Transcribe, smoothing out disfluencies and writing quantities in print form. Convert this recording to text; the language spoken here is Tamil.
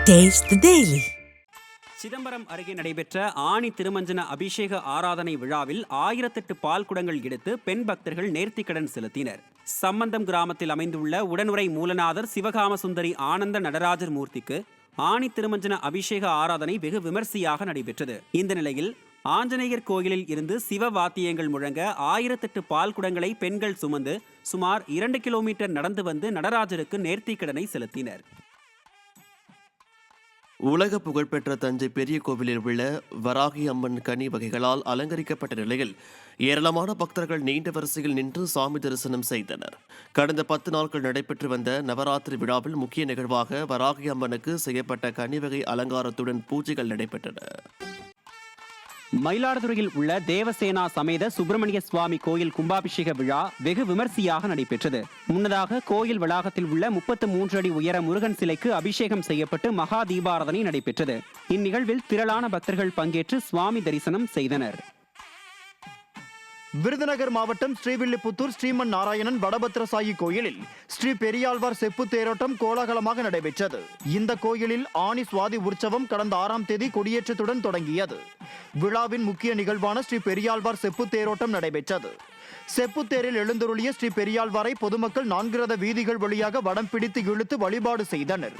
Taste the Daily. சிதம்பரம் அருகே நடைபெற்ற ஆணி திருமஞ்சன அபிஷேக ஆராதனை விழாவில் 1008 பால் குடங்கள் எடுத்து பெண் பக்தர்கள் நேர்த்திக்கடன் செலுத்தினர். சம்பந்தம் கிராமத்தில் அமைந்துள்ள உடனுறை மூலநாதர் சிவகாம சுந்தரி ஆனந்த நடராஜர் மூர்த்திக்கு ஆணி திருமஞ்சன அபிஷேக ஆராதனை வெகு விமர்சையாக நடைபெற்றது. இந்த நிலையில் ஆஞ்சநேயர் கோயிலில் இருந்து சிவ வாத்தியங்கள் முழங்க 1008 பால் குடங்களை பெண்கள் சுமந்து சுமார் 2 கிலோமீட்டர் நடந்து வந்து நடராஜருக்கு நேர்த்திக்கடனை செலுத்தினர். உலக புகழ்பெற்ற தஞ்சை பெரிய கோவிலில் உள்ள வராகி அம்மன் கனி வகைகளால் அலங்கரிக்கப்பட்ட நிலையில் ஏராளமான பக்தர்கள் நீண்ட வரிசையில் நின்று சாமி தரிசனம் செய்தனர். கடந்த 10 நாட்கள் நடைபெற்று வந்த நவராத்திரி விழாவில் முக்கிய நிகழ்வாக வராகி அம்மனுக்கு செய்யப்பட்ட கனி வகை அலங்காரத்துடன் பூஜைகள் நடைபெற்றன. மயிலாடுதுறையில் உள்ள தேவசேனா சமேத சுப்பிரமணிய சுவாமி கோயில் கும்பாபிஷேக விழா வெகு விமர்சையாக நடைபெற்றது. முன்னதாக கோயில் வளாகத்தில் உள்ள 33 அடி உயர முருகன் சிலைக்கு அபிஷேகம் செய்யப்பட்டு மகா தீபாராதனை நடைபெற்றது. இந்நிகழ்வில் திரளான பக்தர்கள் பங்கேற்று சுவாமி தரிசனம் செய்தனர். விருதுநகர் மாவட்டம் ஸ்ரீவில்லிபுத்தூர் ஸ்ரீமன் நாராயணன் வடபத்திரசாயி கோயிலில் ஸ்ரீ பெரியாழ்வார் செப்பு தேரோட்டம் கோலாகலமாக நடைபெற்றது. இந்த கோயிலில் ஆனி சுவாதி உற்சவம் கடந்த 6ஆம் தேதி கொடியேற்றத்துடன் தொடங்கியது. விழாவின் முக்கிய நிகழ்வான ஸ்ரீ பெரியாழ்வார் செப்பு தேரோட்டம் நடைபெற்றது. செப்பு தேரில் எழுந்தருளிய ஸ்ரீ பெரியாழ்வாரை பொதுமக்கள் 4 ரத வீதிகள் வழியாக வடம் பிடித்து இழுத்து வழிபாடு செய்தனர்.